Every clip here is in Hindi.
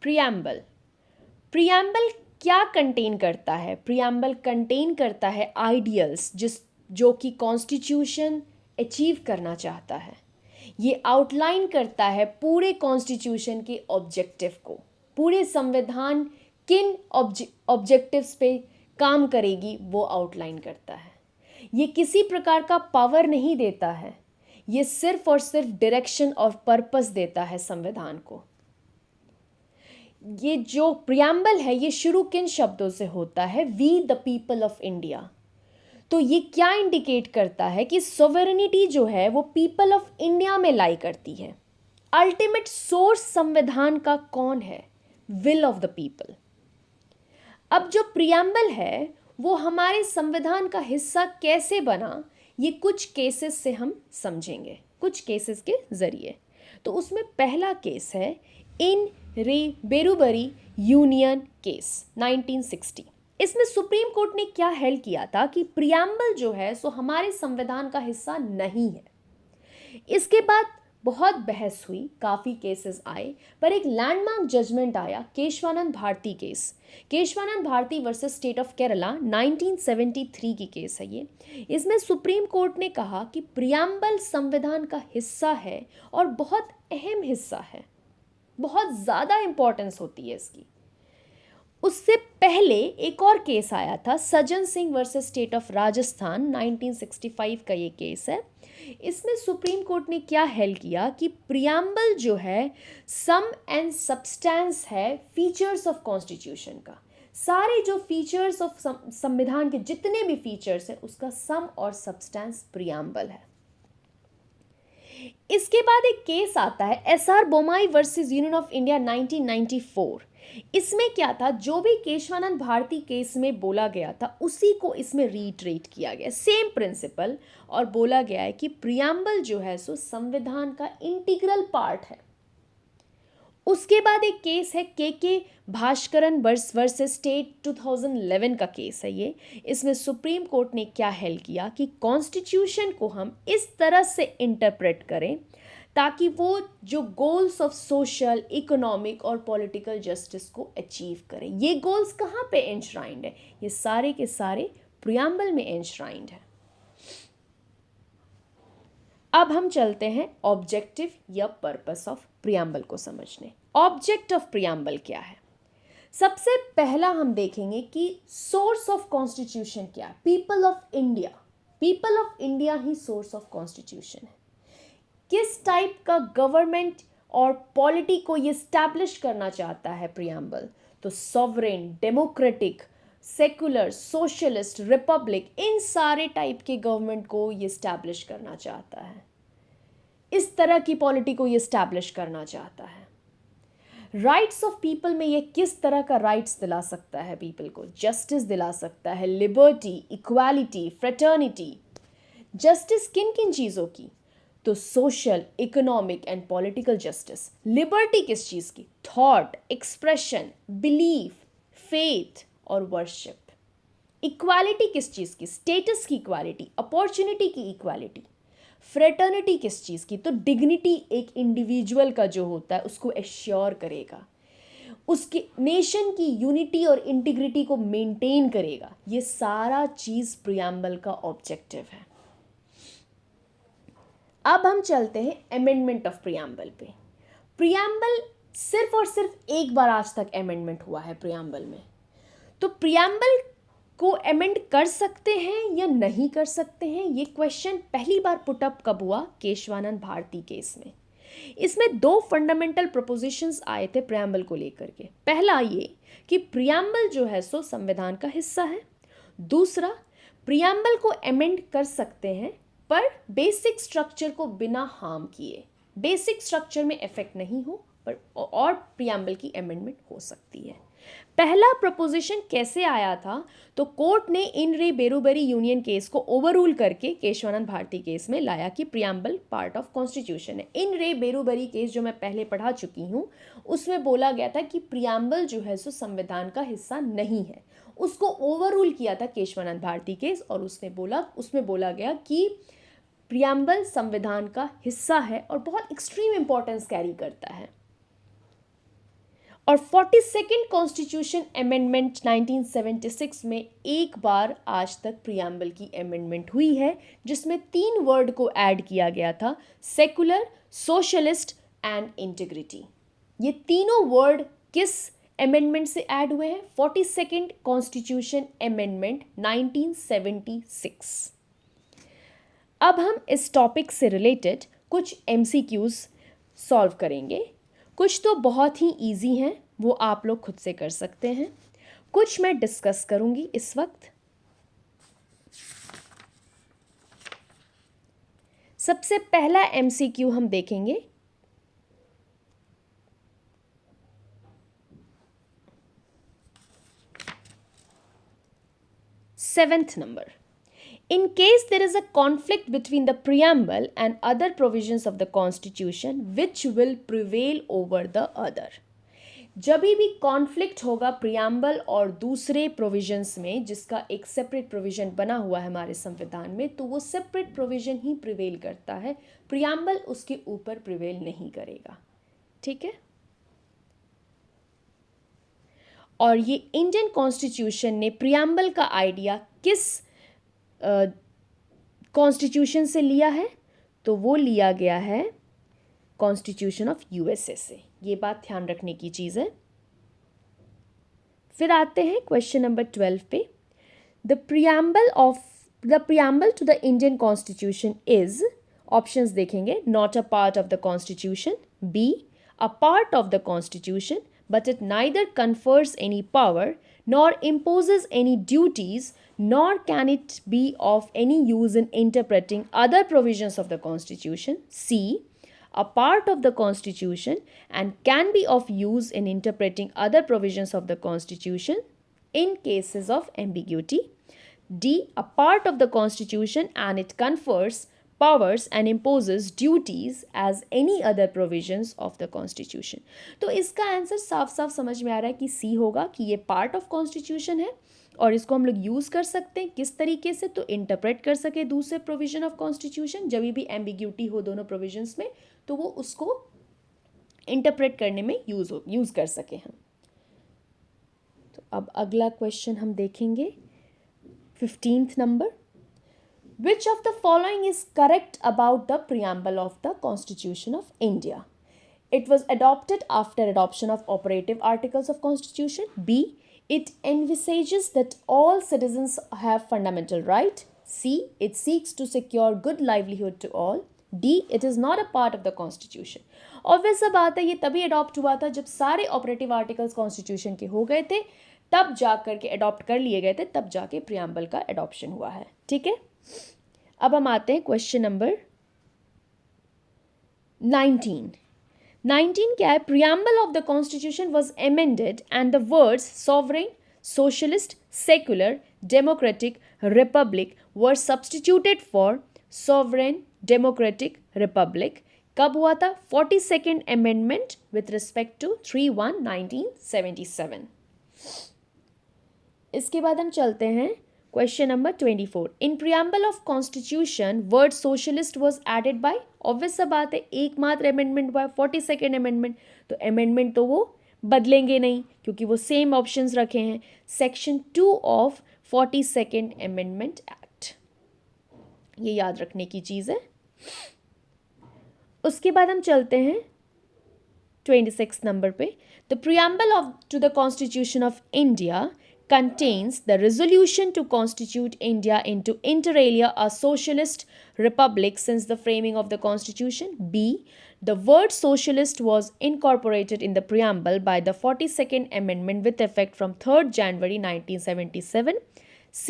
प्रियम्बल। प्रियम्बल क्या कंटेन करता है? प्रियम्बल कंटेन करता है आइडियल्स जो कि कॉन्स्टिट्यूशन अचीव करना चाहता है। ये आउटलाइन करता है पूरे कॉन्स्टिट्यूशन के ऑब्जेक्टिव को, पूरे संविधान किन ऑब्जेक्टिव्स पे काम करेगी वो आउटलाइन करता है। ये किसी प्रकार का पावर नहीं देता है, ये सिर्फ और सिर्फ डायरेक्शन और पर्पस देता है संविधान को। ये जो प्रियम्बल है ये शुरू किन शब्दों से होता है? We the people of India. तो ये क्या इंडिकेट करता है कि सॉवरेनिटी जो है वो पीपल ऑफ इंडिया में लाई करती है। अल्टीमेट सोर्स संविधान का कौन है? Will of the people. अब जो प्रियम्बल है वो हमारे संविधान का हिस्सा कैसे बना, ये कुछ केसेस से हम समझेंगे, कुछ केसेस के जरिए। तो उसमें पहला केस है इन रे बेरुबरी यूनियन केस 1960। इसमें सुप्रीम कोर्ट ने क्या हेल्ड किया था कि प्रियम्बल जो है सो हमारे संविधान का हिस्सा नहीं है। इसके बाद बहुत बहस हुई, काफ़ी केसेस आए, पर एक लैंडमार्क जजमेंट आया, Kesavananda Bharati case. Kesavananda Bharati versus state of Kerala 1973 की केस है ये। इसमें सुप्रीम कोर्ट ने कहा कि प्रियम्बल संविधान का हिस्सा है और बहुत अहम हिस्सा है, बहुत ज़्यादा इंपॉर्टेंस होती है इसकी। उससे पहले एक और केस आया था, Sajjan Singh versus state of Rajasthan 1965 का ये केस है। इसमें सुप्रीम कोर्ट ने क्या हेल्ड किया कि प्रियम्बल जो है सम एंड सब्सटेंस है फीचर्स ऑफ कॉन्स्टिट्यूशन का। सारे जो फीचर्स ऑफ संविधान के जितने भी फीचर्स हैं उसका सम और सब्सटेंस प्रियम्बल है। इसके बाद एक केस आता है SR Bommai versus union of India 1994। इसमें क्या था, जो भी केशवानंद भारती केस में बोला गया था उसी को इसमें रीट्रेट किया गया, सेम प्रिंसिपल, और बोला गया है कि प्रियम्बल जो है सो संविधान का इंटीग्रल पार्ट है। उसके बाद एक केस है के भास्करन वर्सेस स्टेट 2011 का केस है ये। इसमें सुप्रीम कोर्ट ने क्या हेल्ड किया कि कॉन्स्टिट्यूशन को हम इस तरह से इंटरप्रेट करें ताकि वो जो गोल्स ऑफ सोशल, इकोनॉमिक और पॉलिटिकल जस्टिस को अचीव करें। ये गोल्स कहाँ पे एंश्राइंड है? ये सारे के सारे प्रियम्बल में एंश्राइंड है। अब हम चलते हैं ऑब्जेक्टिव या पर्पस ऑफ प्रियम्बल को समझने। ऑब्जेक्ट ऑफ प्रियम्बल क्या है? सबसे पहला हम देखेंगे कि सोर्स ऑफ कॉन्स्टिट्यूशन क्या है। People of India, people of India he source of constitution है। किस टाइप का गवर्नमेंट और पॉलिटी को ये स्टैब्लिश करना चाहता है प्रियम्बल? तो sovereign, democratic, secular, socialist, republic, इन सारे टाइप के गवर्नमेंट को ये स्टैब्लिश करना चाहता है। इस तरह की पॉलिटी को ये स्टैब्लिश करना चाहता है। राइट्स ऑफ पीपल में ये किस तरह का राइट्स दिला सकता है पीपल को? जस्टिस दिला सकता है, लिबर्टी, इक्वालिटी, फ्रेटर्निटी। जस्टिस किन किन चीज़ों की? तो social, economic and political justice. Liberty किस चीज़ की? थॉट, एक्सप्रेशन, बिलीफ, फेथ और वर्शिप। इक्वालिटी किस चीज़ की? स्टेटस की इक्वालिटी, अपॉर्चुनिटी की इक्वालिटी। फ्रेटर्निटी किस चीज़ की? तो डिग्निटी एक इंडिविजुअल का जो होता है उसको एश्योर करेगा, उसके नेशन की यूनिटी और इंटीग्रिटी को मेंटेन करेगा। ये सारा चीज़ प्रियम्बल का ऑब्जेक्टिव है। अब हम चलते हैं अमेंडमेंट ऑफ प्रियम्बल पे। प्रियम्बल सिर्फ और सिर्फ एक बार आज तक अमेंडमेंट हुआ है प्रियम्बल में। तो प्रियम्बल को अमेंड कर सकते हैं या नहीं कर सकते हैं, ये क्वेश्चन पहली बार पुटअप कब हुआ? केशवानंद भारती केस में। इसमें दो फंडामेंटल प्रपोजिशंस आए थे प्रियम्बल को लेकर के। पहला ये कि प्रियम्बल जो है सो संविधान का हिस्सा है। दूसरा, प्रियम्बल को अमेंड कर सकते हैं पर बेसिक स्ट्रक्चर को बिना हार्म किए, बेसिक स्ट्रक्चर में इफेक्ट नहीं हो, पर और प्रियम्बल की अमेंडमेंट हो सकती है। पहला प्रपोजिशन कैसे आया था? तो कोर्ट ने इन रे बेरुबरी यूनियन केस को ओवररूल करके केशवानंद भारती केस में लाया कि प्रियम्बल पार्ट ऑफ कॉन्स्टिट्यूशन है। इन रे बेरुबरी केस जो मैं पहले पढ़ा चुकी हूँ उसमें बोला गया था कि प्रियम्बल जो है सो संविधान का हिस्सा नहीं है। उसको ओवररूल किया था केशवानंद भारती केस और उसमें बोला गया कि प्रियम्बल संविधान का हिस्सा है और बहुत एक्सट्रीम इंपॉर्टेंस कैरी करता है। और 42nd कॉन्स्टिट्यूशन अमेंडमेंट 1976 में एक बार आज तक प्रियम्बल की अमेंडमेंट हुई है, जिसमें 3 वर्ड को ऐड किया गया था, सेकुलर, सोशलिस्ट एंड इंटीग्रिटी। ये तीनों वर्ड किस अमेंडमेंट से ऐड हुए हैं? 42nd constitution amendment 1976। अब हम इस टॉपिक से रिलेटेड कुछ MCQs सॉल्व करेंगे। कुछ तो बहुत ही इजी हैं, वो आप लोग खुद से कर सकते हैं, कुछ मैं डिस्कस करूंगी इस वक्त। सबसे पहला MCQ हम देखेंगे। Seventh number, in case there is a conflict between the preamble and other provisions of the constitution, which will prevail over the other? जब भी कॉन्फ्लिक्ट होगा प्रियम्बल और दूसरे प्रोविजंस में, जिसका एक सेपरेट प्रोविजन बना हुआ है हमारे संविधान में, तो वो सेपरेट प्रोविजन ही प्रिवेल करता है, प्रियम्बल उसके ऊपर प्रिवेल नहीं करेगा। ठीक है। और ये इंडियन कॉन्स्टिट्यूशन ने प्रियम्बल का आइडिया किस कॉन्स्टिट्यूशन से लिया है? तो वो लिया गया है कॉन्स्टिट्यूशन ऑफ USA से। ये बात ध्यान रखने की चीज़ है। फिर आते हैं क्वेश्चन नंबर 12 पे। The preamble to the Indian constitution is, options देखेंगे, not a part of the constitution, B a part of the constitution but it neither confers any power nor imposes any duties, nor can it be of any use in interpreting other provisions of the Constitution. C, a part of the Constitution and can be of use in interpreting other provisions of the Constitution in cases of ambiguity. D, a part of the Constitution and it confers powers and imposes duties as any other provisions of the Constitution. तो इसका आंसर साफ साफ समझ में आ रहा है कि सी होगा, कि ये पार्ट ऑफ कॉन्स्टिट्यूशन है और इसको हम लोग यूज़ कर सकते हैं किस तरीके से? तो इंटरप्रेट कर सके दूसरे प्रोविजन ऑफ कॉन्स्टिट्यूशन। जब भी एम्बिग्यूटी हो दोनों प्रोविजंस में, तो वो उसको इंटरप्रेट करने में यूज़ कर सके हम। तो अब अगला क्वेश्चन हम देखेंगे, 15th number. Which of the following is correct about the preamble of the Constitution of India? It was adopted after adoption of operative articles of Constitution. B, it envisages that all citizens have fundamental right. C, it seeks to secure good livelihood to all. D, it is not a part of the Constitution. Obvious सा बात है, ये तभी अडॉप्ट हुआ था जब सारे ऑपरेटिव आर्टिकल्स कॉन्स्टिट्यूशन के हो गए थे, तब जा करके अडॉप्ट कर लिए गए थे, तब जाके प्रियम्बल का अडॉप्शन हुआ है। ठीक है। अब हम आते हैं क्वेश्चन नंबर 19 क्या है? Preamble of the constitution was amended and the words sovereign, socialist, secular, democratic, Republic were substituted for sovereign, democratic, Republic. कब हुआ था? 42nd amendment with respect to 3/1/1977। इसके बाद हम चलते हैं question number 24। In preamble of constitution word socialist was added by, obvious सा बात है, एकमात्र अमेंडमेंट हुआ है 42nd अमेंडमेंट, तो अमेंडमेंट तो वो बदलेंगे नहीं क्योंकि वो सेम ऑप्शंस रखे हैं। Section 2 of 42nd amendment act, ये याद रखने की चीज़ है। उसके बाद हम चलते हैं 26 नंबर पे। The preamble of to the constitution of India contains the resolution to constitute India into inter alia a socialist republic since the framing of the constitution. B, the word socialist was incorporated in the preamble by the 42nd amendment with effect from 3rd January 1977. C,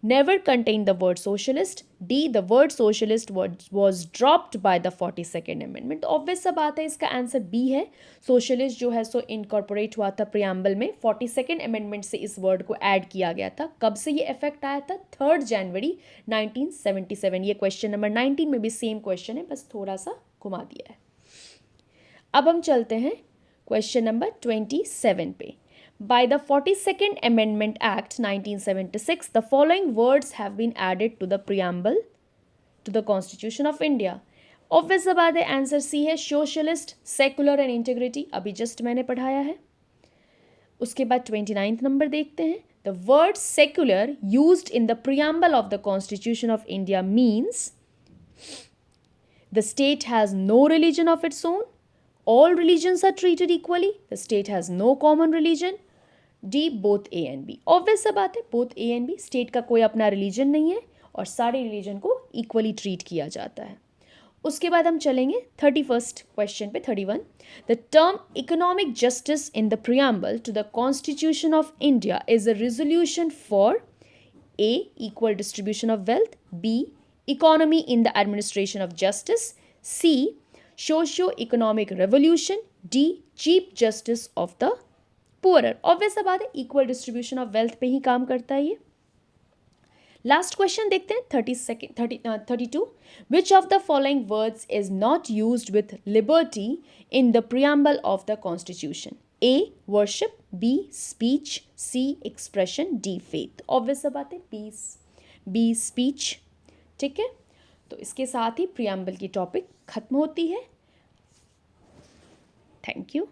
never contained the word socialist. D, the word socialist was dropped by the 42nd amendment. तो ऑब्वियस सा बात है, इसका आंसर बी है। सोशलिस्ट जो है सो इनकॉर्पोरेट हुआ था प्रियम्बल में, 42nd अमेंडमेंट से इस वर्ड को ऐड किया गया था। कब से ये इफेक्ट आया था? 3rd जनवरी 1977। ये क्वेश्चन नंबर 19 में भी सेम क्वेश्चन है, बस थोड़ा सा घुमा दिया है। अब हम चलते हैं क्वेश्चन नंबर 27 पे। By the 42nd Amendment Act 1976, the following words have been added to the preamble to the Constitution of India. Obvious बात है, आंसर सी है, सोशलिस्ट, सेकुलर एंड इंटीग्रिटी। अभी जस्ट मैंने पढ़ाया है। उसके बाद 29th नंबर देखते हैं. The word secular used in the preamble of the constitution of India means the state has no religion of its own, all religions are treated equally, the state has no common religion. D, both A and B. Obvious सा बात है, both A and B. State का कोई अपना रिलीजन नहीं है और सारे रिलीजन को इक्वली ट्रीट किया जाता है. उसके बाद हम चलेंगे 31st क्वेश्चन पे. 31. The term economic justice in the preamble to the constitution of India is a resolution for A, equal distribution of wealth, B, economy in the administration of justice, C, socio-economic revolution, D, chief justice of the poorer. Obvious बात है, equal distribution of wealth पे ही काम करता है ये. लास्ट क्वेश्चन देखते हैं 32. Which of the following words is not used with liberty in the preamble of the constitution? A, worship, B, speech, C, expression, D, faith. Obvious सा बात है, B, speech. ठीक है, तो इसके साथ ही प्रियम्बल की टॉपिक खत्म होती है. Thank you.